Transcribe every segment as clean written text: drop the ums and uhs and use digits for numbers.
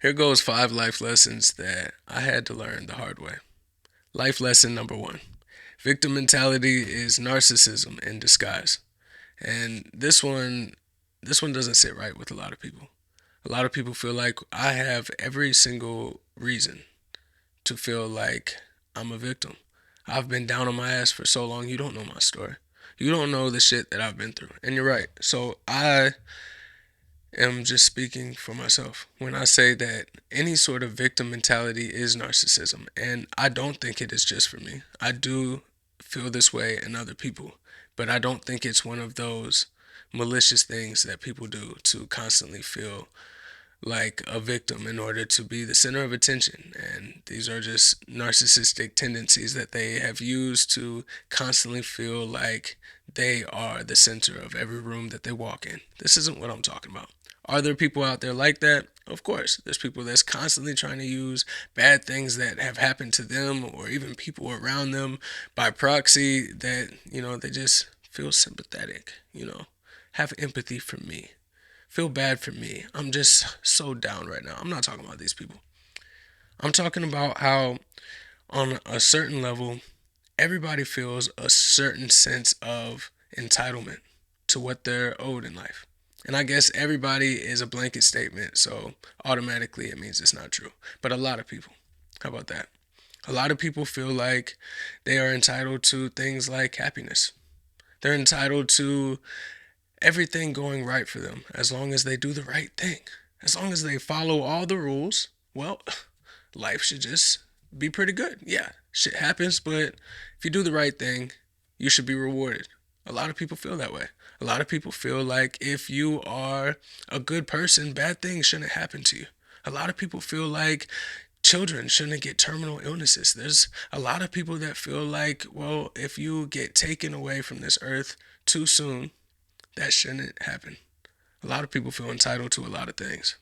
Here goes 5 life lessons that I had to learn the hard way. Life lesson number 1. Victim mentality is narcissism in disguise. And this one doesn't sit right with a lot of people. A lot of people feel like I have every single reason to feel like I'm a victim. I've been down on my ass for so long, you don't know my story. You don't know the shit that I've been through. And you're right. So I am just speaking for myself when I say that any sort of victim mentality is narcissism. And I don't think it is just for me. I do feel this way in other people, but I don't think it's one of those malicious things that people do to constantly feel like a victim in order to be the center of attention. And these are just narcissistic tendencies that they have used to constantly feel like they are the center of every room that they walk in. This isn't what I'm talking about. Are there people out there like that? Of course. There's people that's constantly trying to use bad things that have happened to them or even people around them by proxy that, they just feel sympathetic, have empathy for me, feel bad for me. I'm just so down right now. I'm not talking about these people. I'm talking about how, on a certain level, everybody feels a certain sense of entitlement to what they're owed in life. And I guess everybody is a blanket statement, so automatically it means it's not true. But a lot of people, how about that? A lot of people feel like they are entitled to things like happiness. They're entitled to everything going right for them as long as they do the right thing. As long as they follow all the rules, well, life should just be pretty good. Yeah, shit happens, but if you do the right thing, you should be rewarded. A lot of people feel that way. A lot of people feel like if you are a good person, bad things shouldn't happen to you. A lot of people feel like children shouldn't get terminal illnesses. There's a lot of people that feel like, well, if you get taken away from this earth too soon, that shouldn't happen. A lot of people feel entitled to a lot of things.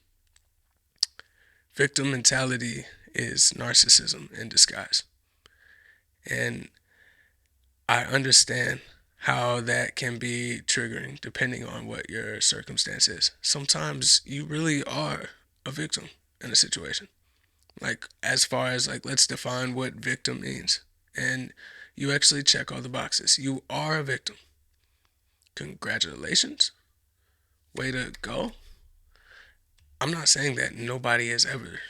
Victim mentality is narcissism in disguise. And I understand how that can be triggering depending on what your circumstance is. Sometimes you really are a victim in a situation. Like, as far as, like, let's define what victim means. And you actually check all the boxes. You are a victim. Congratulations. Way to go. I'm not saying that nobody is ever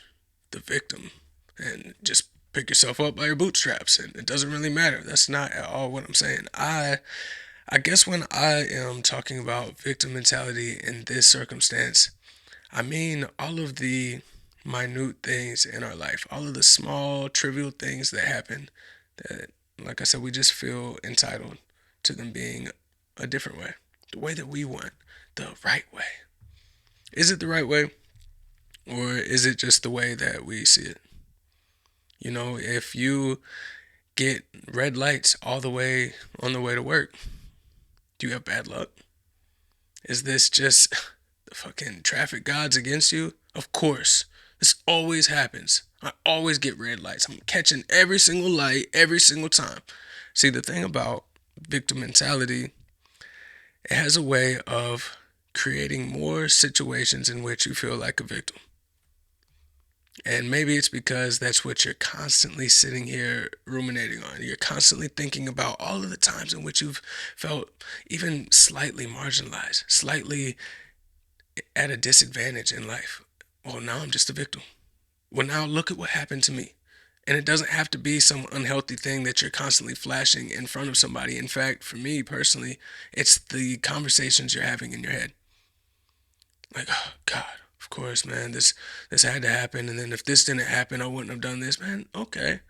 the victim and just pick yourself up by your bootstraps and it doesn't really matter. That's not at all what I'm saying. I guess when I am talking about victim mentality in this circumstance, I mean all of the minute things in our life, all of the small trivial things that happen that, like I said, we just feel entitled to them being a different way, the way that we want, the right way. Is it the right way? Or is it just the way that we see it? If you get red lights all the way on the way to work, do you have bad luck? Is this just the fucking traffic gods against you? Of course. This always happens. I always get red lights. I'm catching every single light every single time. See, the thing about victim mentality, it has a way of creating more situations in which you feel like a victim. And maybe it's because that's what you're constantly sitting here ruminating on. You're constantly thinking about all of the times in which you've felt even slightly marginalized, slightly at a disadvantage in life. Well, now I'm just a victim. Well, now look at what happened to me. And it doesn't have to be some unhealthy thing that you're constantly flashing in front of somebody. In fact, for me personally, it's the conversations you're having in your head. Like, oh, God, of course, man, this had to happen. And then if this didn't happen, I wouldn't have done this, man. Okay.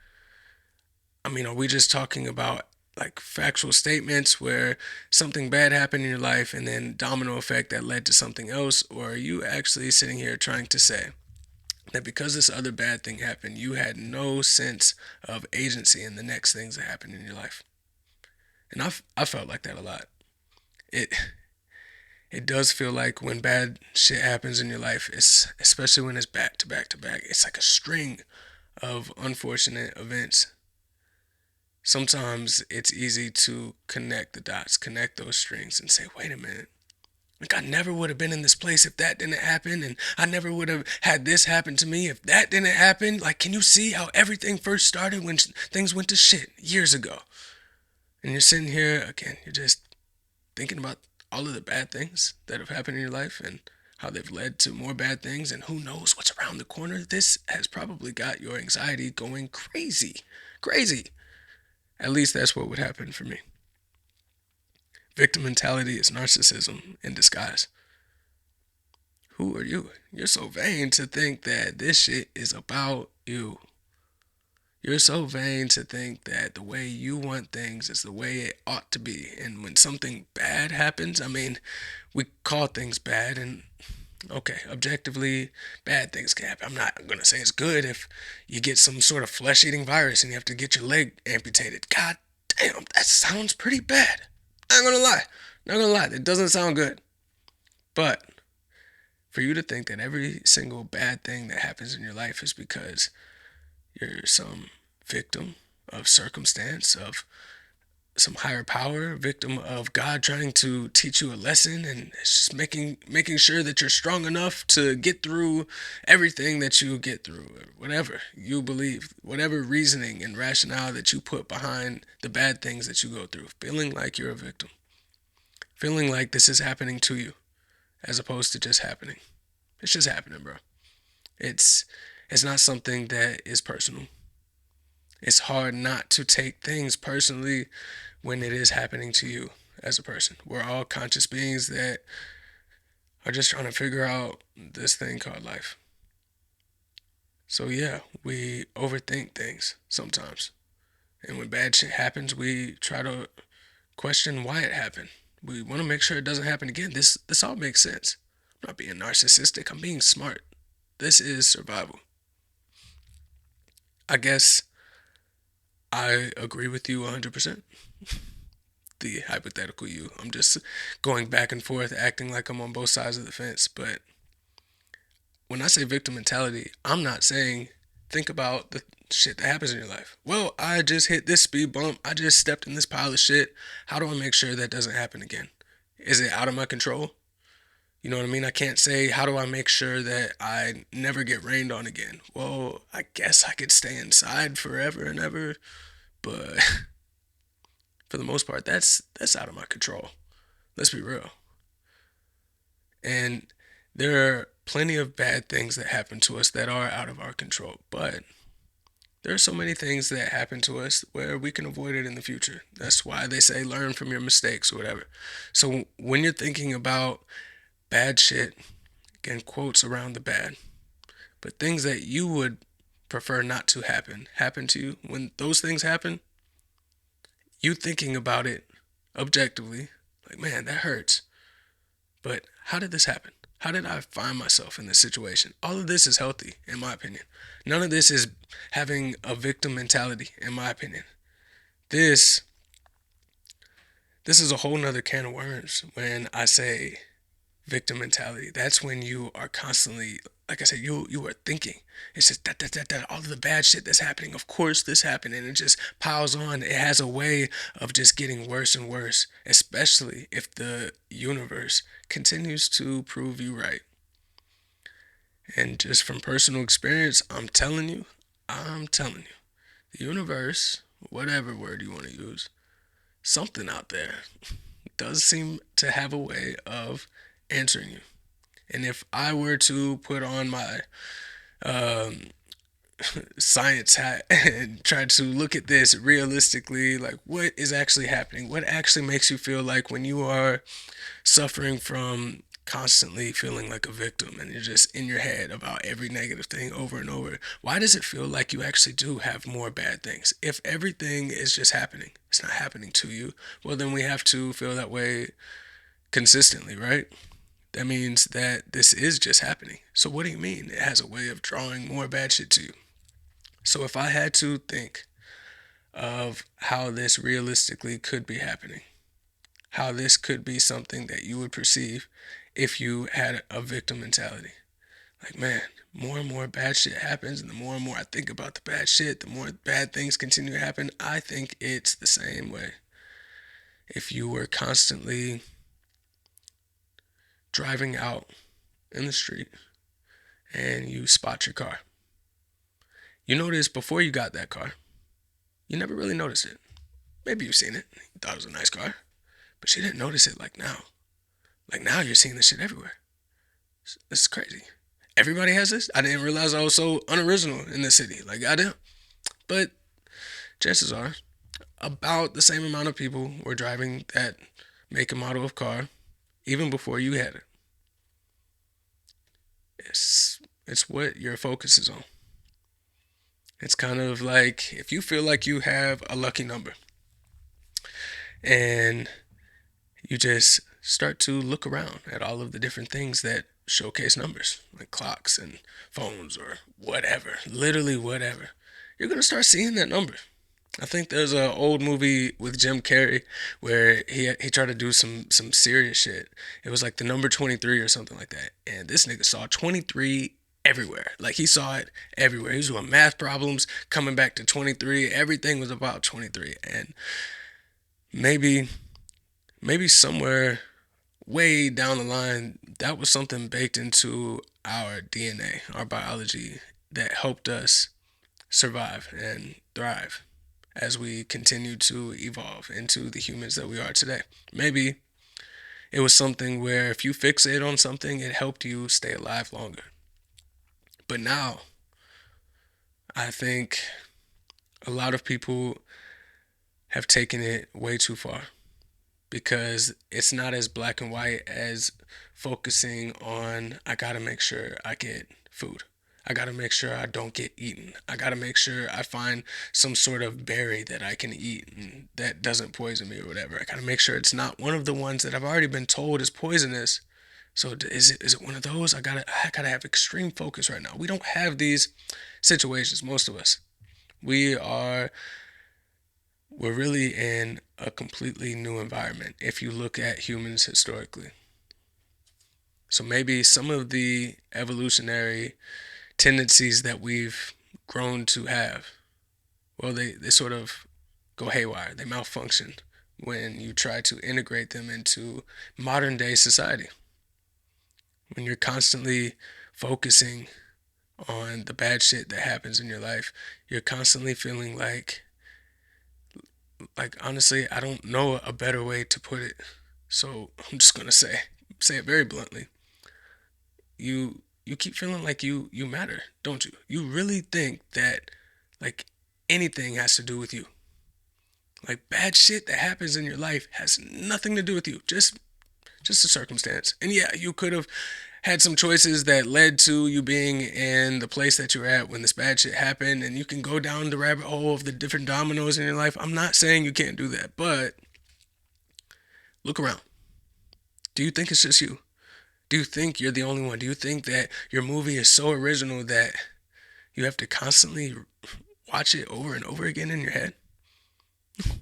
I mean, are we just talking about like factual statements where something bad happened in your life and then domino effect that led to something else? Or are you actually sitting here trying to say that because this other bad thing happened, you had no sense of agency in the next things that happened in your life? And I felt like that a lot. It it does feel like when bad shit happens in your life, it's especially when it's back to back to back. It's like a string of unfortunate events. Sometimes it's easy to connect the dots, connect those strings, and say, wait a minute. Like, I never would have been in this place if that didn't happen, and I never would have had this happen to me if that didn't happen. Like, can you see how everything first started when things went to shit years ago? And you're sitting here again, you're just thinking about all of the bad things that have happened in your life and how they've led to more bad things, and who knows what's around the corner. This has probably got your anxiety going crazy. Crazy. At least that's what would happen for me. Victim mentality is narcissism in disguise. Who are you? You're so vain to think that this shit is about you. You're so vain to think that the way you want things is the way it ought to be. And when something bad happens, I mean, we call things bad, and okay, objectively, bad things can happen. I'm not going to say it's good if you get some sort of flesh eating virus and you have to get your leg amputated. God damn, that sounds pretty bad. Not going to lie. Not going to lie. It doesn't sound good. But for you to think that every single bad thing that happens in your life is because you're some victim of circumstance, of some higher power, victim of God trying to teach you a lesson, and it's just making sure that you're strong enough to get through everything that you get through, whatever you believe, whatever reasoning and rationale that you put behind the bad things that you go through, feeling like you're a victim, feeling like this is happening to you, as opposed to just happening. It's just happening, bro. It's it's not something that is personal. It's hard not to take things personally when it is happening to you as a person. We're all conscious beings that are just trying to figure out this thing called life. So yeah, we overthink things sometimes. And when bad shit happens, we try to question why it happened. We want to make sure it doesn't happen again. This all makes sense. I'm not being narcissistic, I'm being smart. This is survival. I guess I agree with you 100%. The hypothetical you. I'm just going back and forth, acting like I'm on both sides of the fence. But when I say victim mentality, I'm not saying think about the shit that happens in your life. Well, I just hit this speed bump. I just stepped in this pile of shit. How do I make sure that doesn't happen again? Is it out of my control? You know what I mean? I can't say, how do I make sure that I never get rained on again? Well, I guess I could stay inside forever and ever, but for the most part, that's out of my control. Let's be real. And there are plenty of bad things that happen to us that are out of our control, but there are so many things that happen to us where we can avoid it in the future. That's why they say learn from your mistakes or whatever. So when you're thinking about bad shit, again, quotes around the bad, but things that you would prefer not to happen to you. When those things happen, you thinking about it objectively, like, man, that hurts. But how did this happen? How did I find myself in this situation? All of this is healthy, in my opinion. None of this is having a victim mentality, in my opinion. This this is a whole nother can of worms when I say victim mentality. That's when you are constantly, like I said, you are thinking. It's just that all of the bad shit that's happening. Of course this happened, and it just piles on. It has a way of just getting worse and worse, especially if the universe continues to prove you right. And just from personal experience, I'm telling you, the universe, whatever word you want to use, something out there does seem to have a way of answering you. And if I were to put on my um, science hat and try to look at this realistically, like what is actually happening, what actually makes you feel like when you are suffering from constantly feeling like a victim and you're just in your head about every negative thing over and over, why does it feel like you actually do have more bad things? If everything is just happening, it's not happening to you, well, then we have to feel that way consistently, right? That means that this is just happening. So what do you mean it has a way of drawing more bad shit to you? So if I had to think of how this realistically could be happening, how this could be something that you would perceive if you had a victim mentality. Like, man, more and more bad shit happens, and the more I think about the bad shit, the more bad things continue to happen. I think it's the same way. If you were constantly driving out in the street and you spot your car. You notice before you got that car, you never really noticed it. Maybe you've seen it, you thought it was a nice car, but you didn't notice it like now. Like now you're seeing this shit everywhere. This is crazy. Everybody has this. I didn't realize I was so unoriginal in this city. Like I didn't. But chances are, about the same amount of people were driving that make and model of car even before you had it. It's what your focus is on. It's kind of like if you feel like you have a lucky number and you just start to look around at all of the different things that showcase numbers, like clocks and phones or whatever, literally whatever, you're going to start seeing that number. I think there's an old movie with Jim Carrey where he tried to do some serious shit. It was like the number 23 or something like that. And this nigga saw 23 everywhere. Like he saw it everywhere. He was doing math problems, coming back to 23. Everything was about 23. And maybe somewhere way down the line, that was something baked into our DNA, our biology, that helped us survive and thrive as we continue to evolve into the humans that we are today. Maybe it was something where if you fixate on something, it helped you stay alive longer. But now, I think a lot of people have taken it way too far because it's not as black and white as focusing on, I gotta make sure I get food. I gotta make sure I don't get eaten. I gotta make sure I find some sort of berry that I can eat and that doesn't poison me or whatever. I gotta make sure it's not one of the ones that I've already been told is poisonous. So is it one of those? I gotta have extreme focus right now. We don't have these situations, most of us. We're really in a completely new environment if you look at humans historically. So maybe some of the evolutionary tendencies that we've grown to have, well, they sort of go haywire. They malfunction when you try to integrate them into modern day society. When you're constantly focusing on the bad shit that happens in your life, you're constantly feeling like honestly, I don't know a better way to put it. So I'm just gonna say it very bluntly. You keep feeling like you matter, don't you? You really think that like anything has to do with you. Like bad shit that happens in your life has nothing to do with you. Just a circumstance. And yeah, you could have had some choices that led to you being in the place that you're at when this bad shit happened, and you can go down the rabbit hole of the different dominoes in your life. I'm not saying you can't do that, but look around. Do you think it's just you? Do you think you're the only one? Do you think that your movie is so original that you have to constantly watch it over and over again in your head?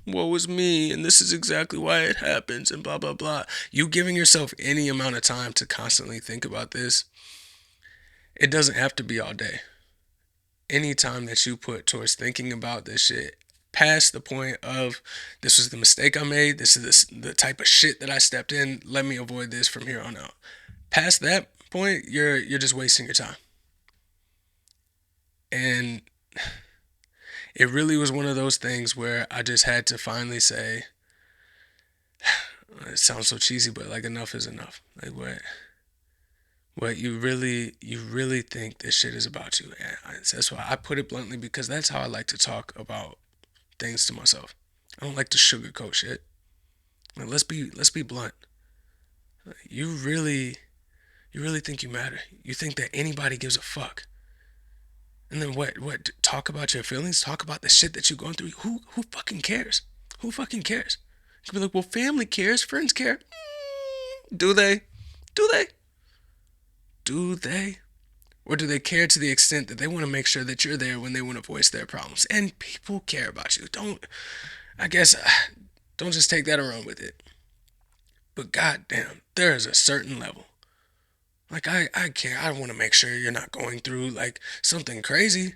Woe is me, and this is exactly why it happens, and blah, blah, blah. You giving yourself any amount of time to constantly think about this, it doesn't have to be all day. Any time that you put towards thinking about this shit, past the point of this was the mistake I made, this is the type of shit that I stepped in, let me avoid this from here on out. Past that point, you're just wasting your time. And it really was one of those things where I just had to finally say, it sounds so cheesy, but like enough is enough. Like what you really think this shit is about you. And that's why I put it bluntly, because that's how I like to talk about things to myself. I don't like to sugarcoat shit. Like, let's be blunt. You really think you matter. You think that anybody gives a fuck. And then what? Talk about your feelings? Talk about the shit that you're going through? Who fucking cares? Who fucking cares? You can be like, well, family cares, friends care. Do they? Do they? Do they? Or do they care to the extent that they want to make sure that you're there when they want to voice their problems? And people care about you. Don't just take that around with it. But goddamn, there is a certain level. Like, I care. I want to make sure you're not going through, like, something crazy.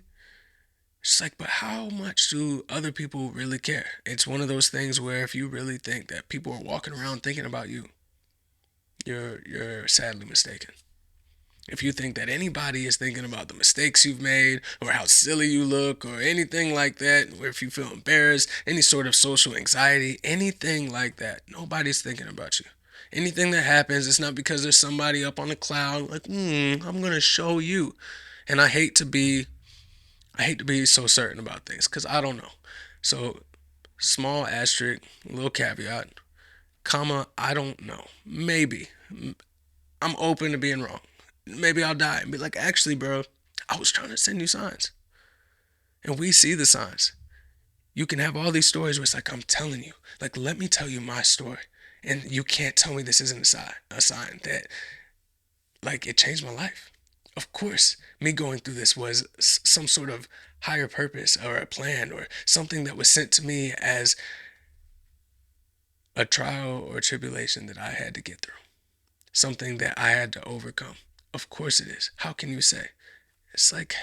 It's like, but how much do other people really care? It's one of those things where if you really think that people are walking around thinking about you, you're sadly mistaken. If you think that anybody is thinking about the mistakes you've made or how silly you look or anything like that, or if you feel embarrassed, any sort of social anxiety, anything like that, nobody's thinking about you. Anything that happens, it's not because there's somebody up on a cloud like, I'm gonna show you. And I hate to be so certain about things because I don't know. So small asterisk, little caveat, comma, I don't know. Maybe. I'm open to being wrong. Maybe I'll die and be like, actually, bro, I was trying to send you signs. And we see the signs. You can have all these stories where it's like, I'm telling you, like, let me tell you my story. And you can't tell me this isn't a sign that, like, it changed my life. Of course, me going through this was some sort of higher purpose or a plan or something that was sent to me as a trial or tribulation that I had to get through, something that I had to overcome. Of course it is. How can you say? It's like,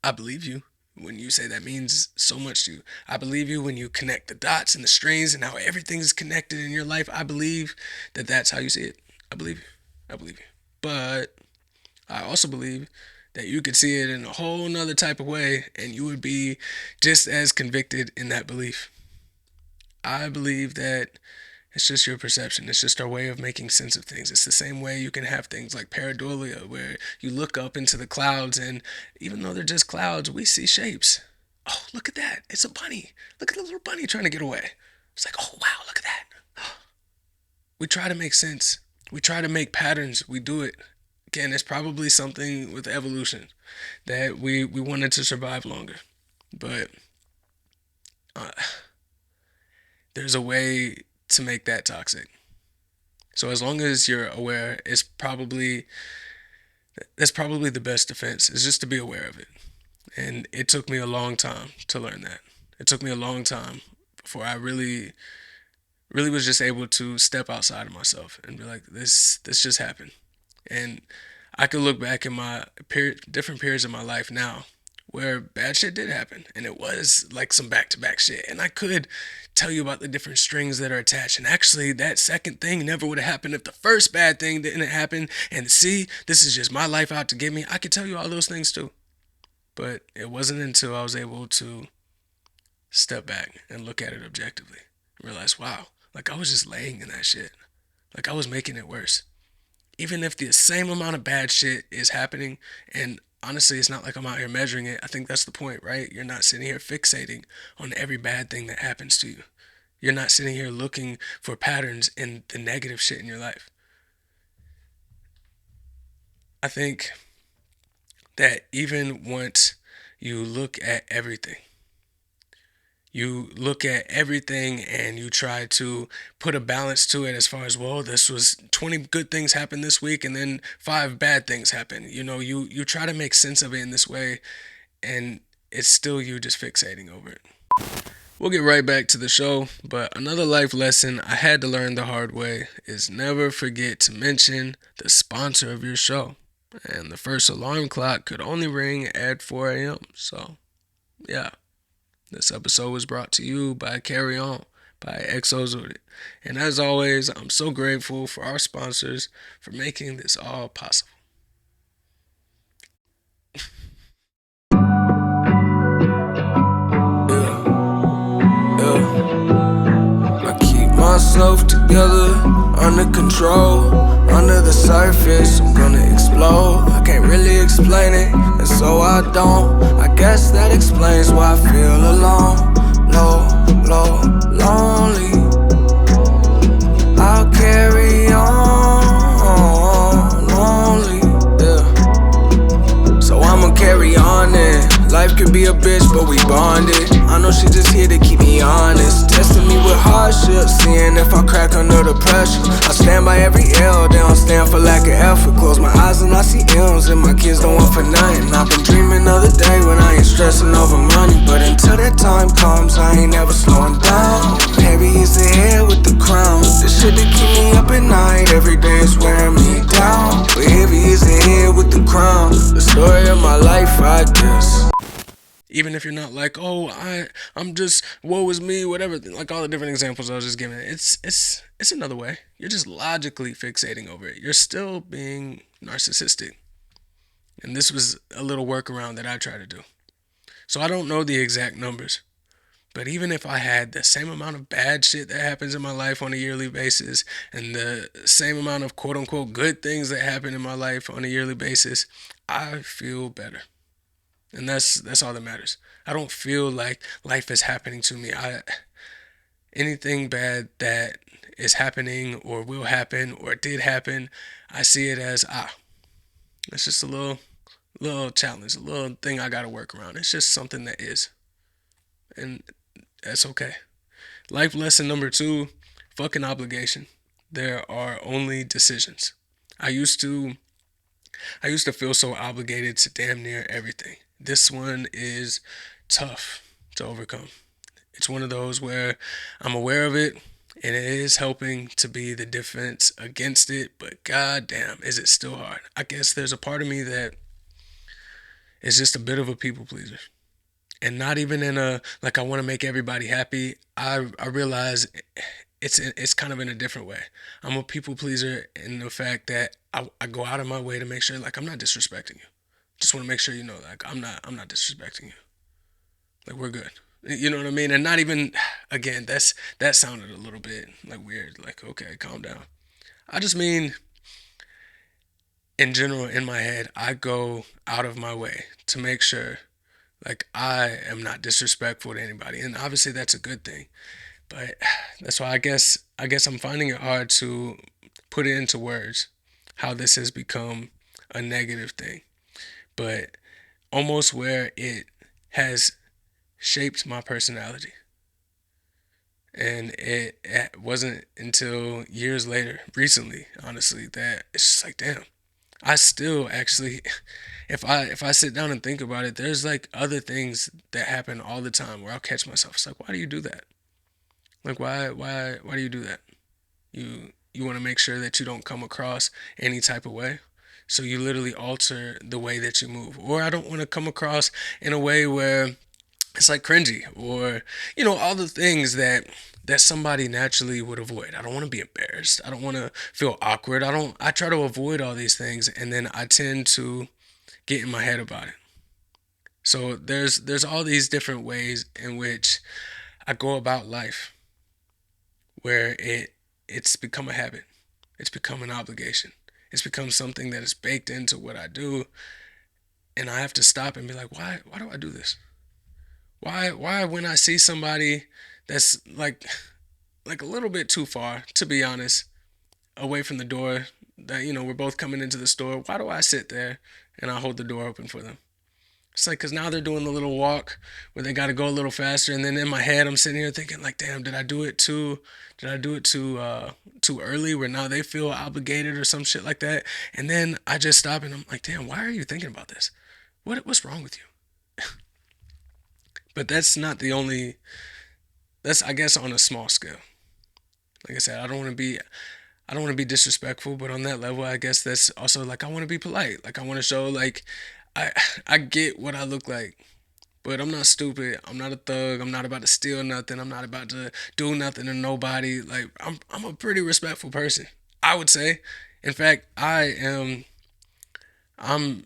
I believe you when you say that means so much to you. I believe you when you connect the dots and the strings and how everything's connected in your life. I believe that that's how you see it. I believe you. I believe you. But I also believe that you could see it in a whole nother type of way and you would be just as convicted in that belief. I believe that it's just your perception. It's just our way of making sense of things. It's the same way you can have things like pareidolia, where you look up into the clouds, and even though they're just clouds, we see shapes. Oh, look at that. It's a bunny. Look at the little bunny trying to get away. It's like, oh, wow, look at that. We try to make sense. We try to make patterns. We do it. Again, it's probably something with evolution that we wanted to survive longer. But uh, there's a way to make that toxic. So as long as you're aware, that's probably the best defense is just to be aware of it. And it took me a long time to learn that. It took me a long time before I really was just able to step outside of myself and be like, this just happened. And I could look back in my different periods of my life now where bad shit did happen, and it was like some back-to-back shit, and I could tell you about the different strings that are attached, and actually that second thing never would have happened if the first bad thing didn't happen, and see, this is just my life out to get me. I could tell you all those things too, but it wasn't until I was able to step back and look at it objectively and realize, wow, like I was just laying in that shit, like I was making it worse. Even if the same amount of bad shit is happening, and honestly, it's not like I'm out here measuring it. I think that's the point, right? You're not sitting here fixating on every bad thing that happens to you. You're not sitting here looking for patterns in the negative shit in your life. I think that even once you look at everything, and you try to put a balance to it as far as, well, this was 20 good things happened this week and then 5 bad things happened. You try to make sense of it in this way, and it's still you just fixating over it. We'll get right back to the show, but another life lesson I had to learn the hard way is never forget to mention the sponsor of your show. And the first alarm clock could only ring at 4 a.m. So, yeah. This episode was brought to you by Carry On by Xuded. And as always, I'm so grateful for our sponsors for making this all possible. I keep myself together, under control. Under the surface, I'm gonna explode. I can't really explain it, and so I don't. I guess that explains why I feel alone. Low, lonely. I'll carry on, lonely, yeah. So I'ma carry on then. Life could be a bitch, but we bonded. I know she just here to keep me honest, testing me with hardships, seeing if I crack under the pressure. I stand by every L, they don't stand for lack of effort. Close my eyes and I see M's, and my kids don't want for nothing. I've been dreaming of the day when I ain't stressing over money, but until that time comes, I ain't never slowing down. Heavy is the head with the crown. This shit that keep me up at night, every day is wearing me down. But heavy is the head with the crown. The story of my life, I guess. Even if you're not like, oh, I'm just woe is me, whatever, like all the different examples I was just giving. It's another way. You're just logically fixating over it. You're still being narcissistic. And this was a little workaround that I try to do. So I don't know the exact numbers, but even if I had the same amount of bad shit that happens in my life on a yearly basis and the same amount of quote unquote good things that happen in my life on a yearly basis, I feel better. And that's all that matters. I don't feel like life is happening to me. I Anything bad that is happening or will happen or did happen, I see it as it's just a little challenge, a little thing I got to work around. It's just something that is, and that's okay. Life lesson number two: fucking obligation. There are only decisions. I used to I used to feel so obligated to damn near everything. This one is tough to overcome. It's one of those where I'm aware of it and it is helping to be the defense against it, but goddamn, is it still hard? I guess there's a part of me that is just a bit of a people pleaser. And not even in a like I want to make everybody happy. I realize it's kind of in a different way. I'm a people pleaser in the fact that I go out of my way to make sure like I'm not disrespecting you. Just want to make sure you know like I'm not disrespecting you. Like we're good. You know what I mean? And not even again, that sounded a little bit like weird. Like, okay, calm down. I just mean in general in my head, I go out of my way to make sure like I am not disrespectful to anybody. And obviously that's a good thing. But that's why I guess I'm finding it hard to put it into words how this has become a negative thing. But almost where it has shaped my personality. And it wasn't until years later, recently, honestly, that it's just like, damn, I still actually, if I sit down and think about it, there's like other things that happen all the time where I'll catch myself. It's like, why do you do that? Like, why do you do that? You want to make sure that you don't come across any type of way. So you literally alter the way that you move. Or I don't want to come across in a way where it's like cringy or all the things that somebody naturally would avoid. I don't want to be embarrassed. I don't want to feel awkward. I try to avoid all these things and then I tend to get in my head about it. So there's all these different ways in which I go about life where it's become a habit. It's become an obligation. It's become something that is baked into what I do and I have to stop and be like, why do I do this? Why when I see somebody that's like a little bit too far, to be honest, away from the door that we're both coming into the store, why do I sit there and I hold the door open for them? It's like cuz now they're doing the little walk where they got to go a little faster and then in my head I'm sitting here thinking like, damn, did I do it too early where now they feel obligated or some shit like that? And then I just stop and I'm like, damn, why are you thinking about this? What's wrong with you? But that's not the only. That's I guess on a small scale. Like I said, I don't want to be disrespectful, but on that level, I guess that's also like I want to be polite. Like I want to show like I I get what I look like, but I'm not stupid. I'm not a thug. I'm not about to steal nothing. I'm not about to do nothing to nobody. Like I'm a pretty respectful person. I would say. In fact, I am. I'm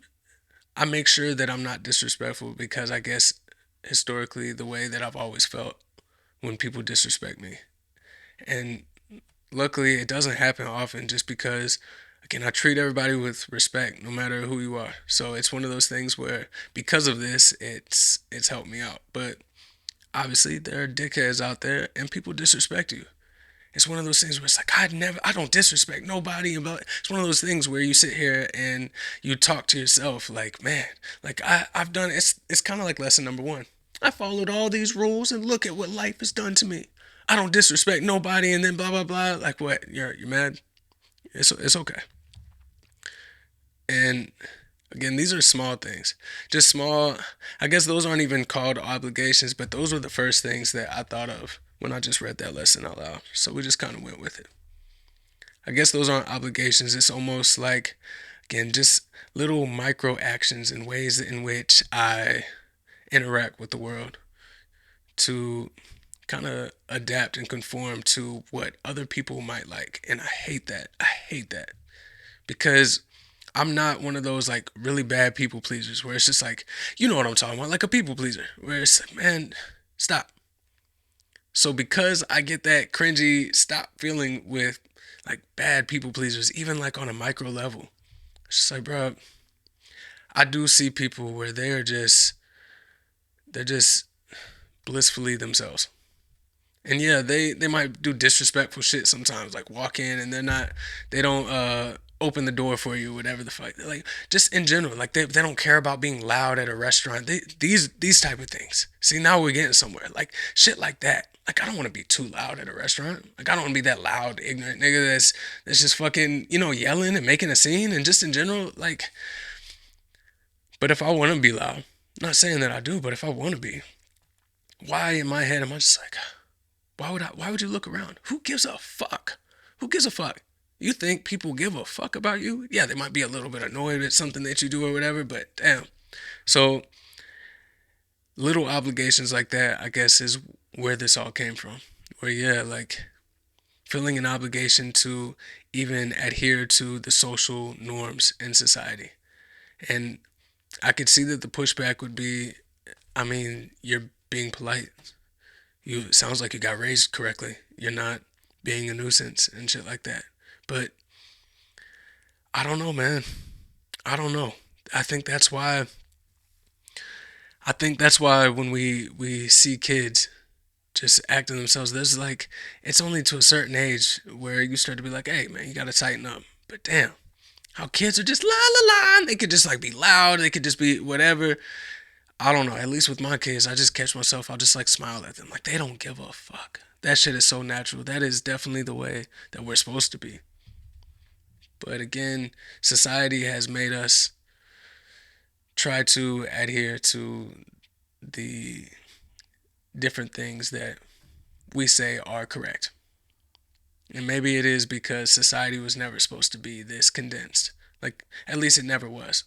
I make sure that I'm not disrespectful because I guess historically the way that I've always felt when people disrespect me. And luckily it doesn't happen often just because again I treat everybody with respect no matter who you are. So it's one of those things where because of this it's helped me out. But obviously there are dickheads out there and people disrespect you. It's one of those things where it's like I don't disrespect nobody, but it's one of those things where you sit here and you talk to yourself like, man, like I've done it's kind of like lesson number one. I followed all these rules and look at what life has done to me. I don't disrespect nobody, and then blah blah blah. Like what? You're mad? It's okay. And again, these are small things, just small. I guess those aren't even called obligations, but those were the first things that I thought of when I just read that lesson out loud. So we just kind of went with it. I guess those aren't obligations. It's almost like, again, just little micro actions and ways in which I interact with the world, to kind of adapt and conform to what other people might like. And I hate that. I hate that because I'm not one of those like really bad people pleasers where it's just like, you know what I'm talking about, like a people pleaser where it's like, man, stop. So because I get that cringy stop feeling with like bad people pleasers, even like on a micro level, it's just like, bro, I do see people where they're just blissfully themselves. And yeah, they might do disrespectful shit sometimes, like walk in and they don't open the door for you, whatever the fuck. Like just in general, like they don't care about being loud at a restaurant. These type of things. See, now we're getting somewhere. Like shit like that. Like I don't want to be too loud at a restaurant. Like I don't want to be that loud, ignorant nigga that's just fucking yelling and making a scene and just in general like. But if I want to be loud, not saying that I do, but if I want to be, why in my head am I just like, why would you look around? Who gives a fuck? Who gives a fuck? You think people give a fuck about you? Yeah, they might be a little bit annoyed at something that you do or whatever, but damn. So little obligations like that, I guess, is where this all came from. Where yeah, like feeling an obligation to even adhere to the social norms in society. And I could see that the pushback would be, I mean, you're being polite. You it sounds like you got raised correctly. You're not being a nuisance and shit like that. But I don't know, man. I don't know. I think that's why I think that's why when we see kids just acting themselves, there's like it's only to a certain age where you start to be like, hey man, you gotta tighten up. But damn, how kids are just la la la. And they could just like be loud. They could just be whatever. I don't know. At least with my kids, I just catch myself. I'll just like smile at them. Like they don't give a fuck. That shit is so natural. That is definitely the way that we're supposed to be. But again, society has made us try to adhere to the different things that we say are correct. And maybe it is because society was never supposed to be this condensed. Like, at least it never was.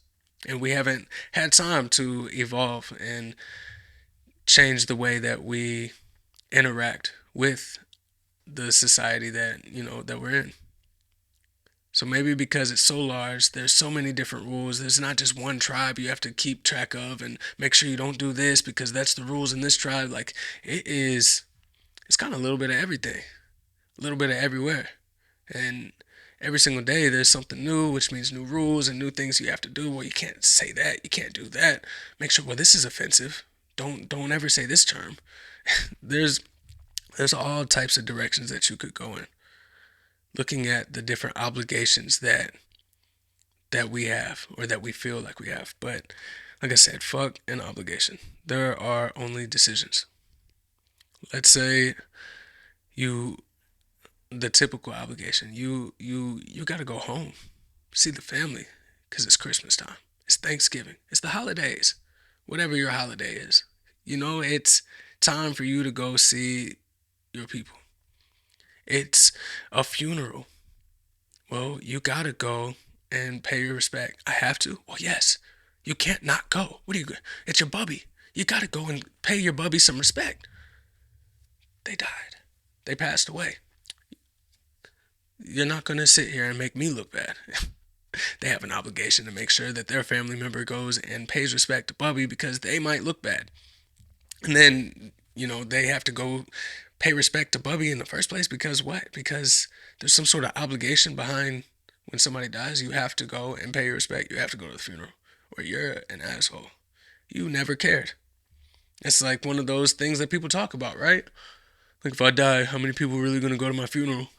And we haven't had time to evolve and change the way that we interact with the society that we're in. So maybe because it's so large, there's so many different rules. There's not just one tribe you have to keep track of and make sure you don't do this because that's the rules in this tribe. Like it's kind of a little bit of everything, a little bit of everywhere. And every single day there's something new, which means new rules and new things you have to do. Well, you can't say that, you can't do that. Make sure, well, this is offensive. Don't ever say this term. there's there's all types of directions that you could go in. Looking at the different obligations that we have or that we feel like we have. But like I said, fuck an obligation. There are only decisions. Let's say you the typical obligation. You got to go home, see the family cuz it's Christmas time. It's Thanksgiving. It's the holidays. Whatever your holiday is. It's time for you to go see your people. It's a funeral. Well, you gotta go and pay your respect. I have to? Well, yes. You can't not go. What are you? It's your bubby. You gotta go and pay your bubby some respect. They died. They passed away. You're not gonna sit here and make me look bad. They have an obligation to make sure that their family member goes and pays respect to bubby because they might look bad. And then, they have to go pay respect to Bubby in the first place because what? Because there's some sort of obligation behind when somebody dies. You have to go and pay your respect. You have to go to the funeral or you're an asshole. You never cared. It's like one of those things that people talk about, right? Like if I die, how many people are really going to go to my funeral?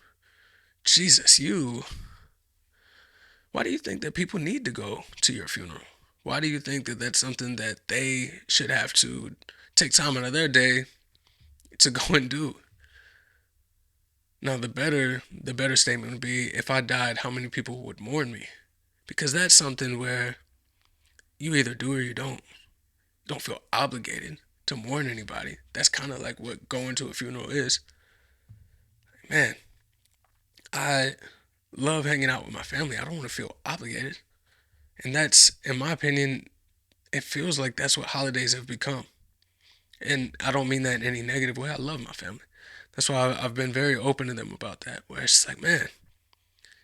Jesus, you. Why do you think that people need to go to your funeral? Why do you think that that's something that they should have to take time out of their day to go and do? Now the better statement would be if I died, how many people would mourn me? Because that's something where you either do or you don't. You don't feel obligated to mourn anybody. That's kind of like what going to a funeral is. Man, I love hanging out with my family. I don't want to feel obligated. And that's, in my opinion, it feels like that's what holidays have become. And I don't mean that in any negative way. I love my family. That's why I've been very open to them about that. Where it's like, man,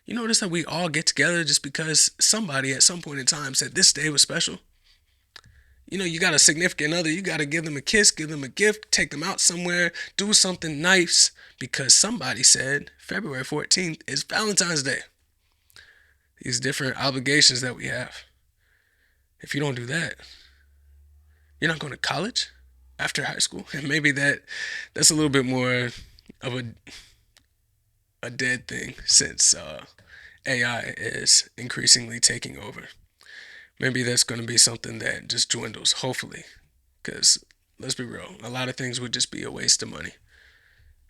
you notice that we all get together just because somebody at some point in time said this day was special. You got a significant other, you got to give them a kiss, give them a gift, take them out somewhere, do something nice because somebody said February 14th is Valentine's Day. These different obligations that we have. If you don't do that, you're not going to college after high school. And maybe that's a little bit more of a dead thing since AI is increasingly taking over. Maybe that's going to be something that just dwindles, hopefully. Because let's be real, a lot of things would just be a waste of money.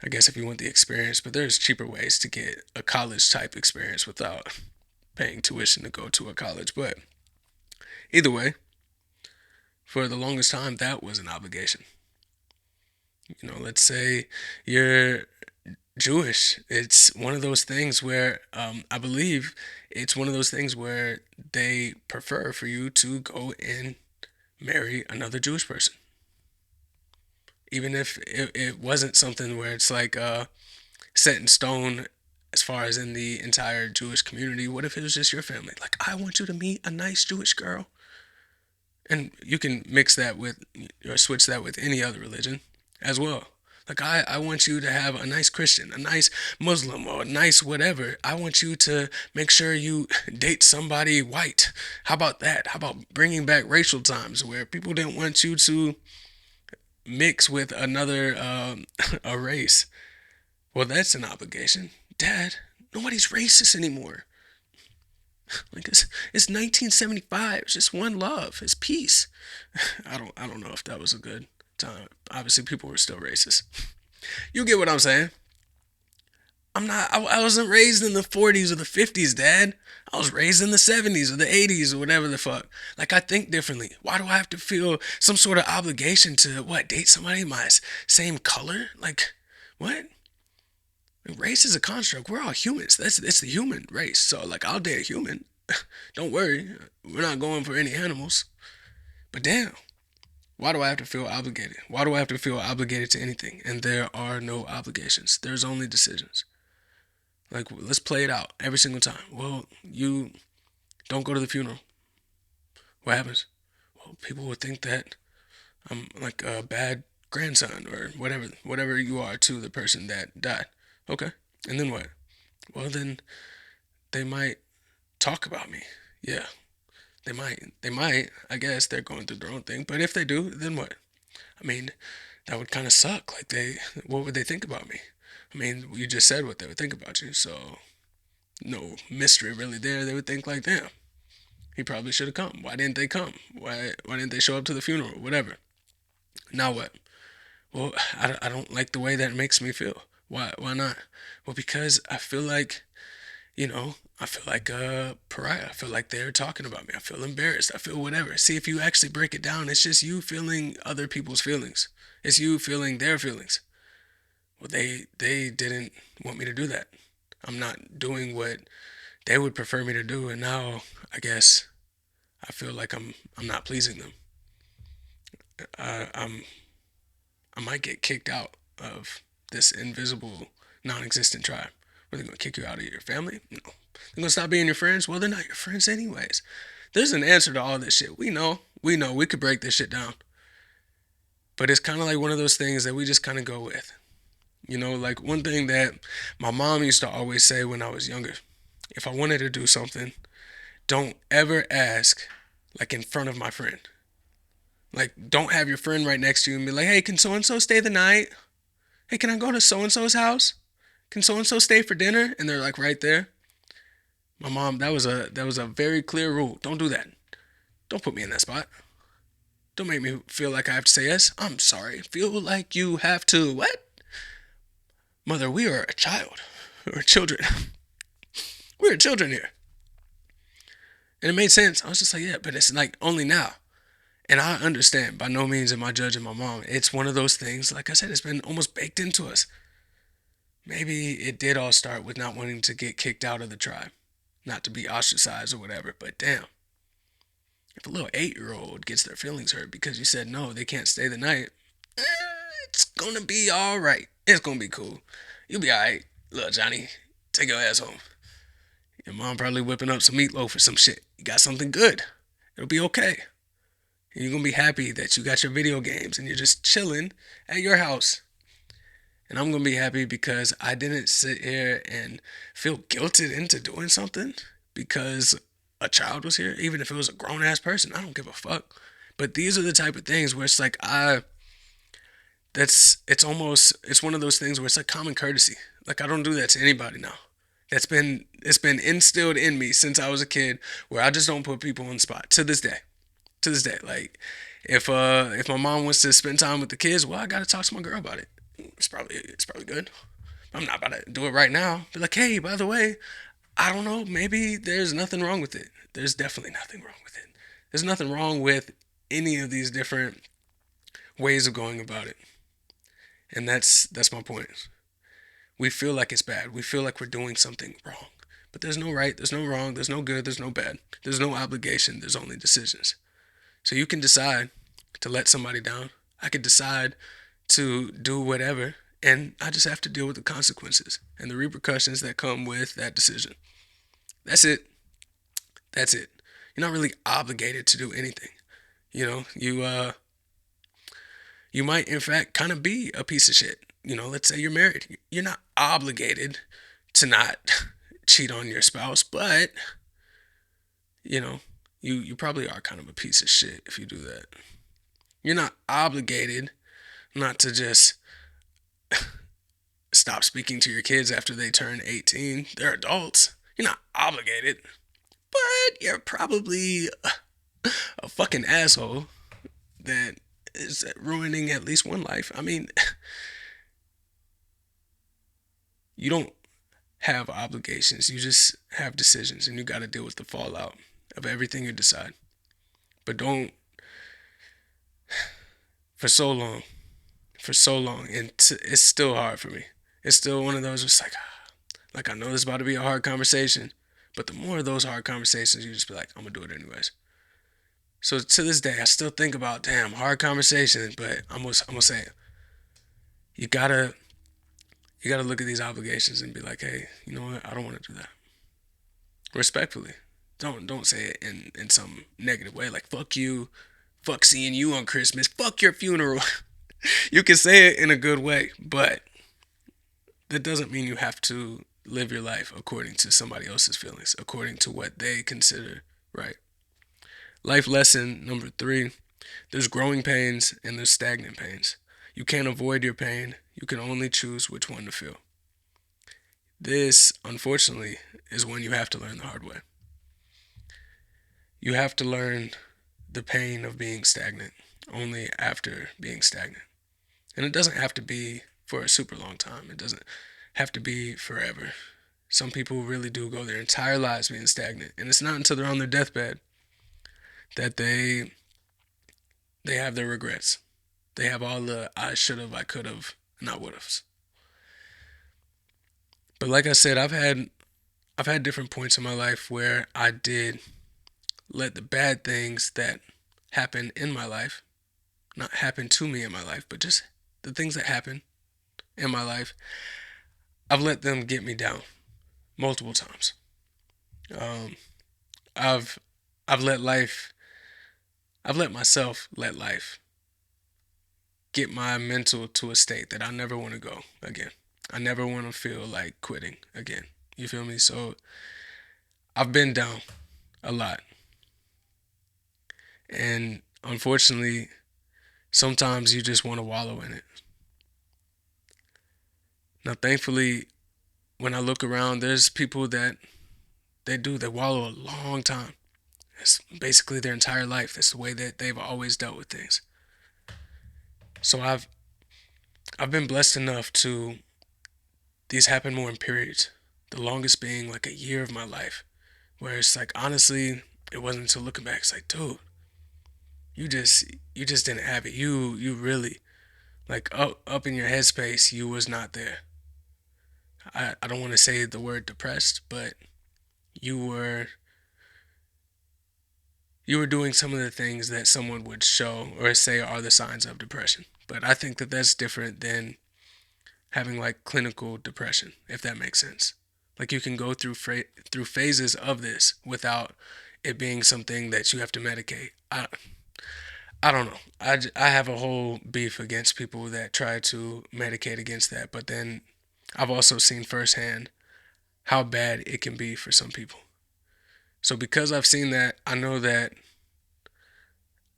I guess if you want the experience, but there's cheaper ways to get a college type experience without paying tuition to go to a college. But either way, for the longest time, that was an obligation. Let's say you're Jewish. It's one of those things where I believe it's one of those things where they prefer for you to go and marry another Jewish person. Even if it wasn't something where it's like set in stone as far as in the entire Jewish community. What if it was just your family? Like, I want you to meet a nice Jewish girl. And you can mix that with or switch that with any other religion as well. Like, I want you to have a nice Christian, a nice Muslim, or a nice whatever. I want you to make sure you date somebody white. How about that? How about bringing back racial times where people didn't want you to mix with another a race? Well, that's an obligation. Dad, nobody's racist anymore. Like it's 1975. It's just one love. It's peace. I don't know if that was a good time. Obviously, people were still racist. You get what I'm saying? I'm not. I wasn't raised in the 40s or the 50s, Dad. I was raised in the 70s or the 80s or whatever the fuck. Like, I think differently. Why do I have to feel some sort of obligation to date somebody my same color? Like, what? Race is a construct. We're all humans. It's the human race. So like, I'll date a human. Don't worry. We're not going for any animals. But damn, why do I have to feel obligated? Why do I have to feel obligated to anything? And there are no obligations. There's only decisions. Like, let's play it out every single time. Well, you don't go to the funeral. What happens? Well, people would think that I'm like a bad grandson or whatever you are to the person that died. Okay. And then what? Well, then they might talk about me. Yeah. They might. They might. I guess they're going through their own thing. But if they do, then what? I mean, that would kind of suck. Like, what would they think about me? I mean, you just said what they would think about you. So, no mystery really there. They would think like, damn, he probably should have come. Why didn't they come? Why didn't they show up to the funeral? Whatever. Now what? Well, I don't like the way that makes me feel. Why not? Well, because I feel like a pariah. I feel like they're talking about me. I feel embarrassed. I feel whatever. See, if you actually break it down, it's just you feeling other people's feelings. It's you feeling their feelings. Well, they didn't want me to do that. I'm not doing what they would prefer me to do, and now I guess I feel like I'm not pleasing them. I'm I might get kicked out of this invisible, non-existent tribe. Are they gonna kick you out of your family? No. They're gonna stop being your friends? Well, they're not your friends anyways. There's an answer to all this shit. We know. We could break this shit down. But it's kind of like one of those things that we just kind of go with. Like one thing that my mom used to always say when I was younger. If I wanted to do something, don't ever ask like in front of my friend. Like, don't have your friend right next to you and be like, hey, can so and so stay the night? Hey, can I go to so and so's house? Can so and so stay for dinner? And they're like right there. My mom, that was a very clear rule. Don't do that. Don't put me in that spot. Don't make me feel like I have to say yes. I'm sorry. Feel like you have to what? Mother, we are a child. We're children. We're children here. And it made sense. I was just like, yeah, but it's like only now. And I understand, by no means am I judging my mom. It's one of those things, like I said, it's been almost baked into us. Maybe it did all start with not wanting to get kicked out of the tribe, not to be ostracized or whatever, but damn. If a little 8-year old gets their feelings hurt because you said no, they can't stay the night, eh, it's gonna be all right. It's gonna be cool. You'll be all right. Look, Johnny, take your ass home. Your mom probably whipping up some meatloaf or some shit. You got something good. It'll be okay. And you're gonna be happy that you got your video games and you're just chilling at your house. And I'm gonna be happy because I didn't sit here and feel guilted into doing something because a child was here, even if it was a grown ass person. I don't give a fuck. But these are the type of things where it's like it's one of those things where it's like common courtesy. Like I don't do that to anybody now. It's been instilled in me since I was a kid where I just don't put people on the spot to this day. To this day. Like if my mom wants to spend time with the kids, well I gotta talk to my girl about it. It's probably good. I'm not about to do it right now. Be like, hey, by the way, I don't know, maybe there's nothing wrong with it. There's definitely nothing wrong with it. There's nothing wrong with any of these different ways of going about it. And that's my point. We feel like it's bad. We feel like we're doing something wrong. But there's no right, there's no wrong, there's no good, there's no bad. There's no obligation, there's only decisions. So you can decide to let somebody down. I could decide to do whatever, and I just have to deal with the consequences and the repercussions that come with that decision. That's it. That's it. You're not really obligated to do anything. You know, you might in fact kind of be a piece of shit. You know, let's say you're married. You're not obligated to not cheat on your spouse, but you know, you probably are kind of a piece of shit if you do that. You're not obligated not to just stop speaking to your kids after they turn 18. They're adults. You're not obligated, but you're probably a fucking asshole that is ruining at least one life. I mean, you don't have obligations. You just have decisions, and you got to deal with the fallout of everything you decide. But don't for so long, and it's still hard for me. It's still one of those. It's like I know this is about to be a hard conversation, but the more of those hard conversations, you just be like, I'm gonna do it anyways. So to this day, I still think about damn hard conversations, but I'm gonna say it. You gotta you gotta look at these obligations and be like, hey, you know what? I don't want to do that. Respectfully, don't say it in some negative way, like fuck you, fuck seeing you on Christmas, fuck your funeral. You can say it in a good way, but that doesn't mean you have to live your life according to somebody else's feelings, according to what they consider right. Life lesson number 3, there's growing pains and there's stagnant pains. You can't avoid your pain, you can only choose which one to feel. This, unfortunately, is when you have to learn the hard way. You have to learn the pain of being stagnant only after being stagnant. And it doesn't have to be for a super long time. It doesn't have to be forever. Some people really do go their entire lives being stagnant. And it's not until they're on their deathbed that they have their regrets. They have all the I should have, I could have, and I would have. But like I said, I've had different points in my life where I did let the bad things that happen in my life not happen to me in my life, but just the things that happen in my life, I've let them get me down multiple times. Um, I've I've let life, I've let myself let life get my mental to a state that I never want to go again. I never want to feel like quitting again. You feel me? So I've been down a lot, and unfortunately, sometimes you just want to wallow in it. Now, thankfully, when I look around, there's people that they wallow a long time. It's basically their entire life. That's the way that they've always dealt with things. So I've been blessed enough to these happen more in periods. The longest being like a year of my life, where it's like honestly, it wasn't until looking back, it's like, dude, you just you just didn't have it. You really like up in your headspace, you was not there. I don't want to say the word depressed, but you were you were doing some of the things that someone would show or say are the signs of depression. But I think that that's different than having like clinical depression, if that makes sense. Like you can go through phases of this without it being something that you have to medicate. I don't know. I have a whole beef against people that try to medicate against that, but then I've also seen firsthand how bad it can be for some people. So because I've seen that, I know that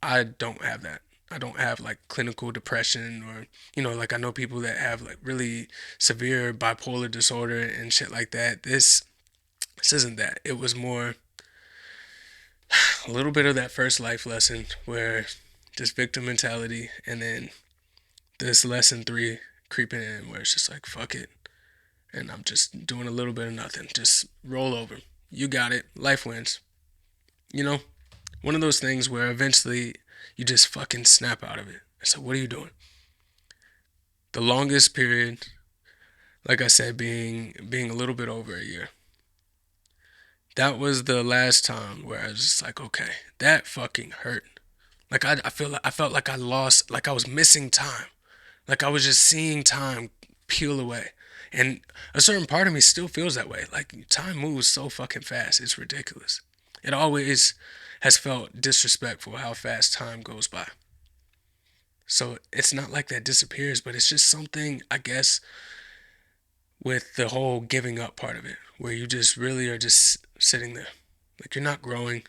I don't have that. I don't have like clinical depression or, like I know people that have like really severe bipolar disorder and shit like that. This isn't that. It was more a little bit of that first life lesson where just victim mentality, and then this lesson three creeping in where it's just like fuck it, and I'm just doing a little bit of nothing. Just roll over. You got it. Life wins. You know, one of those things where eventually you just fucking snap out of it. So what are you doing? The longest period, like I said, being a little bit over a year. That was the last time where I was just like, okay, that fucking hurt. Like I felt like I lost, like I was missing time. Like I was just seeing time peel away. And a certain part of me still feels that way. Like time moves so fucking fast. It's ridiculous. It always has felt disrespectful how fast time goes by. So it's not like that disappears, but it's just something, I guess, with the whole giving up part of it, where you just really are just sitting there. Like you're not growing,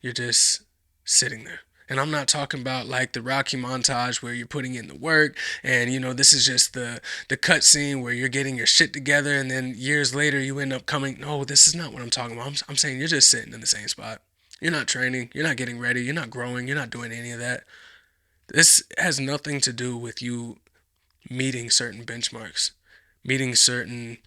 you're just sitting there. And I'm not talking about like the Rocky montage where you're putting in the work and this is just the cut scene where you're getting your shit together and then years later you end up coming. No, this is not what I'm talking about. I'm saying you're just sitting in the same spot. You're not training, you're not getting ready, you're not growing, you're not doing any of that. This has nothing to do with you meeting certain benchmarks, meeting certain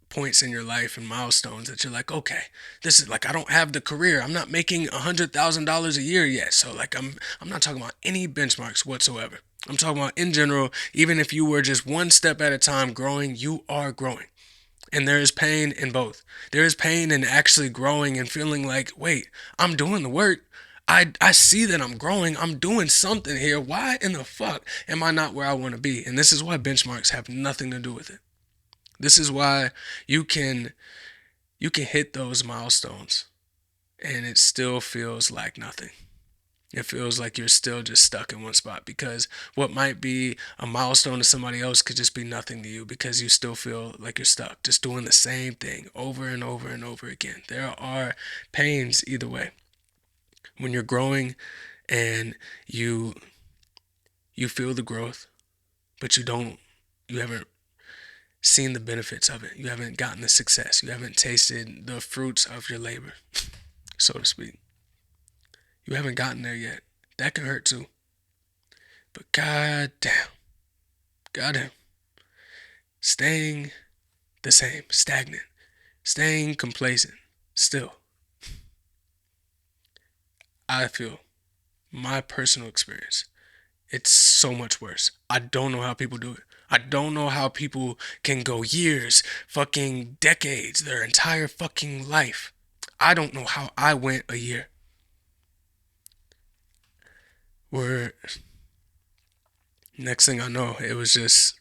points in your life and milestones that you're like, okay, this is like I don't have the career. I'm not making $100,000 a year yet. So like I'm not talking about any benchmarks whatsoever. I'm talking about in general, even if you were just one step at a time growing, you are growing. And there is pain in both. There is pain in actually growing and feeling like, wait, I'm doing the work. I see that I'm growing. I'm doing something here. Why in the fuck am I not where I want to be? And this is why benchmarks have nothing to do with it. This is why you can hit those milestones and it still feels like nothing. It feels like you're still just stuck in one spot because what might be a milestone to somebody else could just be nothing to you because you still feel like you're stuck, just doing the same thing over and over and over again. There are pains either way. When you're growing and you feel the growth, but you haven't seen the benefits of it. You haven't gotten the success. You haven't tasted the fruits of your labor, so to speak. You haven't gotten there yet. That can hurt too. But goddamn, staying the same, stagnant, staying complacent, still, I feel, my personal experience, it's so much worse. I don't know how people do it. I don't know how people can go years, fucking decades, their entire fucking life. I don't know how I went a year. Where next thing I know, it was just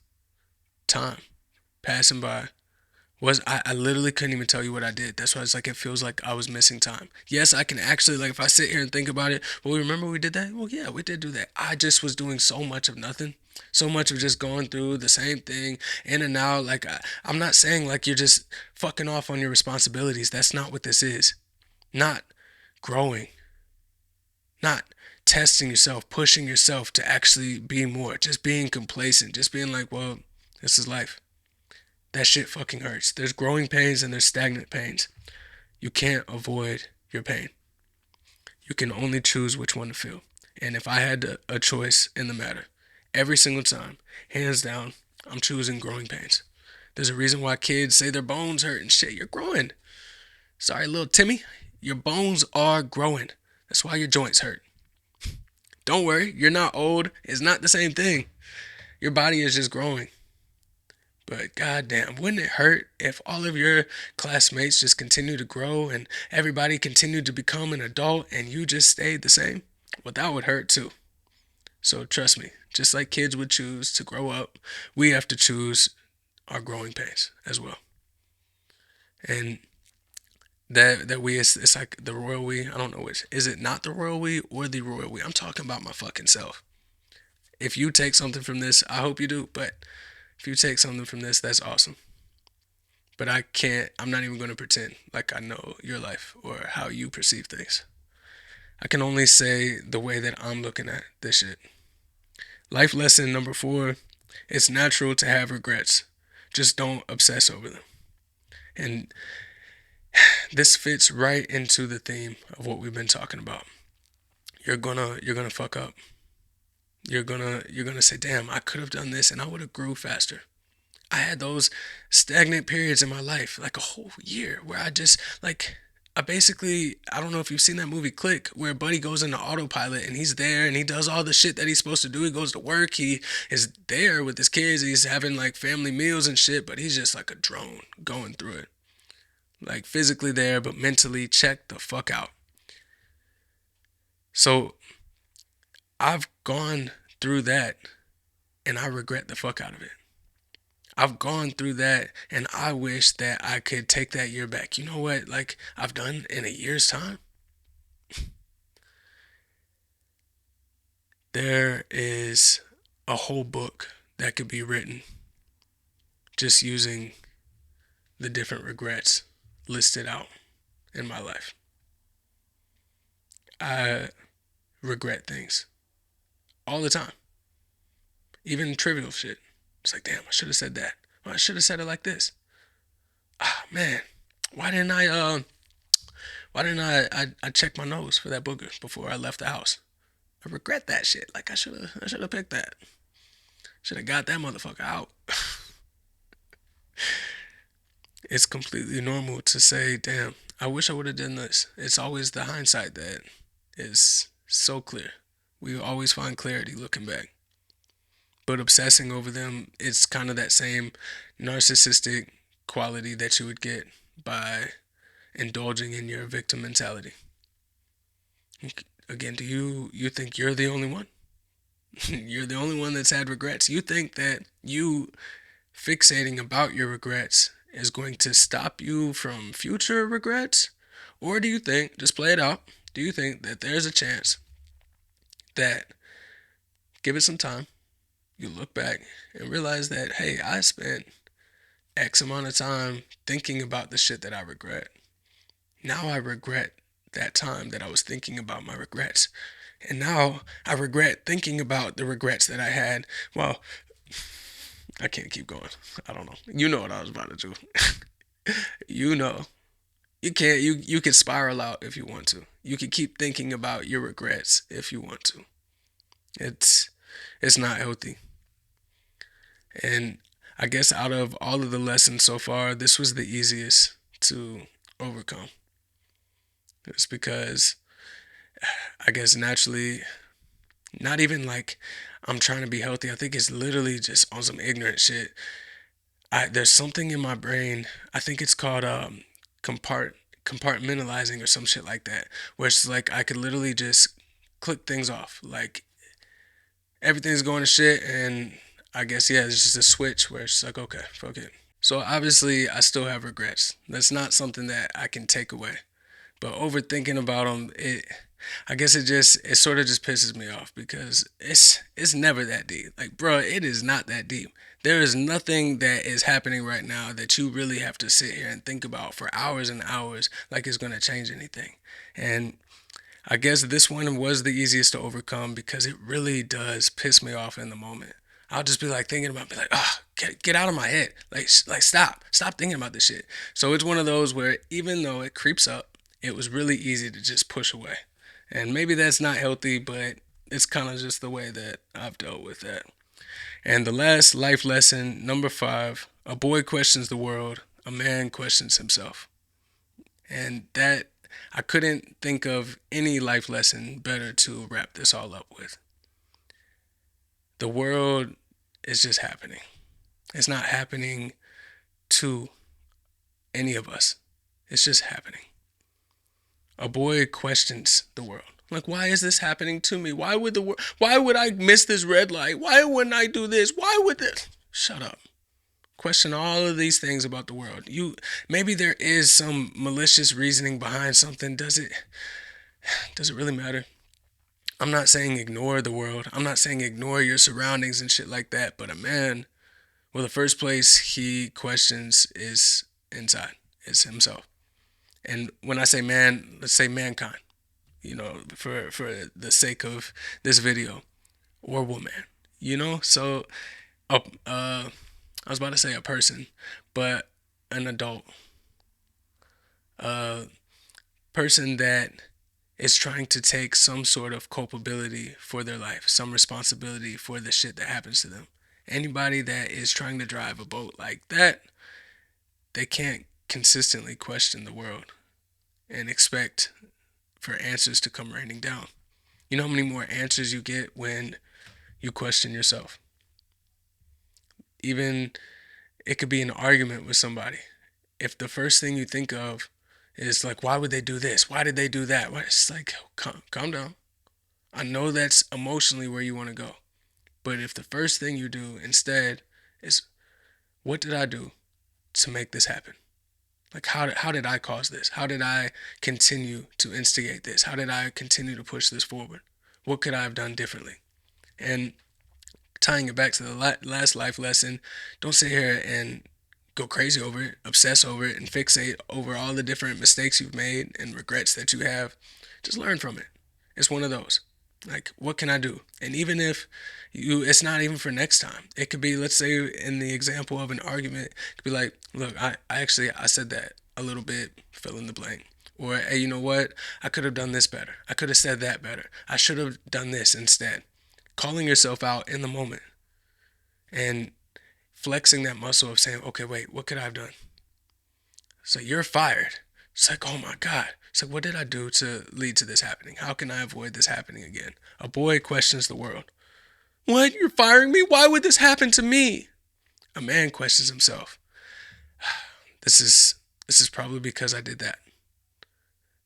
time passing by. I literally couldn't even tell you what I did. That's why it's like it feels like I was missing time. Yes, I can actually, like, if I sit here and think about it, well, remember we did that? Well, yeah, we did do that. I just was doing so much of nothing, so much of just going through the same thing in and out. Like I'm not saying like you're just fucking off on your responsibilities. That's not what this is. Not growing, not testing yourself, pushing yourself to actually be more, just being complacent, just being like, well, this is life. That shit fucking hurts. There's growing pains and there's stagnant pains. You can't avoid your pain. You can only choose which one to feel. And if I had a choice in the matter, every single time, hands down, I'm choosing growing pains. There's a reason why kids say their bones hurt and shit. You're growing. Sorry, little Timmy. Your bones are growing. That's why your joints hurt. Don't worry, you're not old. It's not the same thing. Your body is just growing. But goddamn, wouldn't it hurt if all of your classmates just continue to grow and everybody continued to become an adult and you just stayed the same? Well, that would hurt too. So trust me, just like kids would choose to grow up, we have to choose our growing pains as well. And that we, it's like the royal we. I don't know which. Is it not the royal we or the royal we? I'm talking about my fucking self. If you take something from this, I hope you do. But if you take something from this, that's awesome. But I can't, I'm not even going to pretend like I know your life or how you perceive things. I can only say the way that I'm looking at this shit. Life lesson number 4, it's natural to have regrets. Just don't obsess over them. And this fits right into the theme of what we've been talking about. You're gonna fuck up. You're gonna say, damn, I could have done this and I would have grew faster. I had those stagnant periods in my life, like a whole year, where I just like I don't know if you've seen that movie Click, where Buddy goes into autopilot and he's there and he does all the shit that he's supposed to do. He goes to work, he is there with his kids, he's having like family meals and shit, but he's just like a drone going through it. Like physically there, but mentally checked the fuck out. So I've gone through that and I regret the fuck out of it. I've gone through that and I wish that I could take that year back. You know what? Like I've done in a year's time? There is a whole book that could be written just using the different regrets listed out in my life. I regret things all the time, even trivial shit. It's like, damn, I should have said that. Well, I should have said it like this. Ah, man, why didn't I check my nose for that booger before I left the house? I regret that shit. Like I should have picked that. Should have got that motherfucker out. It's completely normal to say, damn, I wish I would have done this. It's always the hindsight that is so clear. We always find clarity looking back. But obsessing over them, it's kind of that same narcissistic quality that you would get by indulging in your victim mentality. Again, do you think you're the only one? You're the only one that's had regrets. You think that you fixating about your regrets is going to stop you from future regrets? Or do you think, just play it out, do you think that there's a chance that, give it some time, you look back and realize that, hey, I spent X amount of time thinking about the shit that I regret. Now I regret that time that I was thinking about my regrets. And now I regret thinking about the regrets that I had. Well, I can't keep going. I don't know. You know what I was about to do. You know. You can't you can spiral out if you want to. You can keep thinking about your regrets if you want to. It's it's not healthy. And I guess out of all of the lessons so far, this was the easiest to overcome. It's because I guess naturally, not even like I'm trying to be healthy. I think it's literally just on some ignorant shit. There's something in my brain. I think it's called compartmentalizing or some shit like that, where it's like I could literally just click things off. Like everything's going to shit, and I guess yeah, it's just a switch where it's like okay, fuck it. So obviously, I still have regrets. That's not something that I can take away. But overthinking about them, I guess it sort of just pisses me off because it's never that deep. Like, bro, it is not that deep. There is nothing that is happening right now that you really have to sit here and think about for hours and hours like it's going to change anything. And I guess this one was the easiest to overcome because it really does piss me off in the moment. I'll just be like thinking about, be like, oh, get out of my head. Like stop thinking about this shit. So it's one of those where even though it creeps up, it was really easy to just push away. And maybe that's not healthy, but it's kind of just the way that I've dealt with that. And the last life lesson, number 5, a boy questions the world, a man questions himself. And that, I couldn't think of any life lesson better to wrap this all up with. The world is just happening. It's not happening to any of us. It's just happening. A boy questions the world. Like, why is this happening to me? Why would I miss this red light? Why wouldn't I do this? Why would this? Shut up. Question all of these things about the world. Maybe there is some malicious reasoning behind something. Does it really matter? I'm not saying ignore the world. I'm not saying ignore your surroundings and shit like that, but a man, well, the first place he questions is inside. Is himself. And when I say man, let's say mankind, for the sake of this video, or woman, So, uh, I was about to say a person, but an adult, a person that is trying to take some sort of culpability for their life, some responsibility for the shit that happens to them. Anybody that is trying to drive a boat like that, they can't consistently question the world and expect for answers to come raining down. You know how many more answers you get when you question yourself? Even it could be an argument with somebody. If the first thing you think of is like, why would they do this? Why did they do that? It's like, calm down. I know that's emotionally where you want to go. But if the first thing you do instead is, what did I do to make this happen? Like, how did I cause this? How did I continue to instigate this? How did I continue to push this forward? What could I have done differently? And tying it back to the last life lesson, don't sit here and go crazy over it, obsess over it, and fixate over all the different mistakes you've made and regrets that you have. Just learn from it. It's one of those. Like, what can I do? And even if it's not even for next time. It could be, let's say, in the example of an argument, it could be like, look, I said that a little bit, fill in the blank. Or, hey, you know what? I could have done this better. I could have said that better. I should have done this instead. Calling yourself out in the moment and flexing that muscle of saying, okay, wait, what could I have done? So you're fired. It's like, oh my God. It's like, what did I do to lead to this happening? How can I avoid this happening again? A boy questions the world. What? You're firing me? Why would this happen to me? A man questions himself. This is probably because I did that.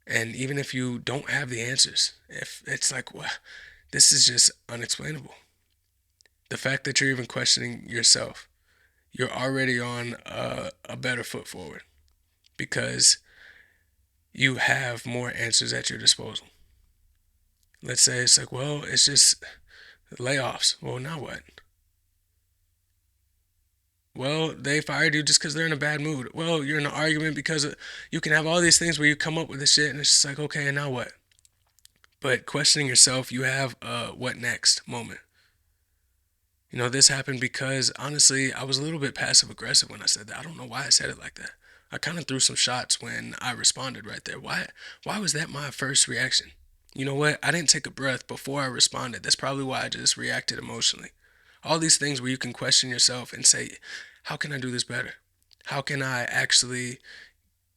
And even if you don't have the answers, if it's like, well, this is just unexplainable. The fact that you're even questioning yourself, you're already on a better foot forward because you have more answers at your disposal. Let's say it's like, well, it's just layoffs. Well, now what? Well, they fired you just because they're in a bad mood. Well, you're in an argument because you can have all these things where you come up with this shit and it's just like, okay, and now what? But questioning yourself, you have a what next moment. This happened because honestly, I was a little bit passive aggressive when I said that. I don't know why I said it like that. I kind of threw some shots when I responded right there. Why was that my first reaction? You know what? I didn't take a breath before I responded. That's probably why I just reacted emotionally. All these things where you can question yourself and say, how can I do this better? How can I actually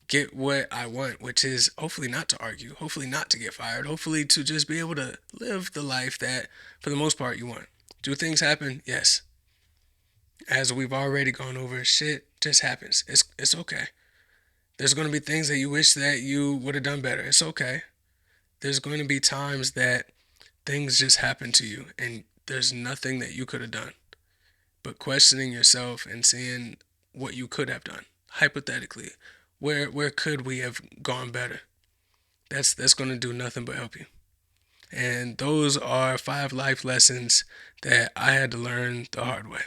get what I want, which is hopefully not to argue, hopefully not to get fired, hopefully to just be able to live the life that, for the most part, you want. Do things happen? Yes. As we've already gone over, shit just happens. It's okay. There's going to be things that you wish that you would have done better. It's okay. There's going to be times that things just happen to you and there's nothing that you could have done. But questioning yourself and seeing what you could have done, hypothetically, where could we have gone better? That's going to do nothing but help you. And those are 5 life lessons that I had to learn the hard way.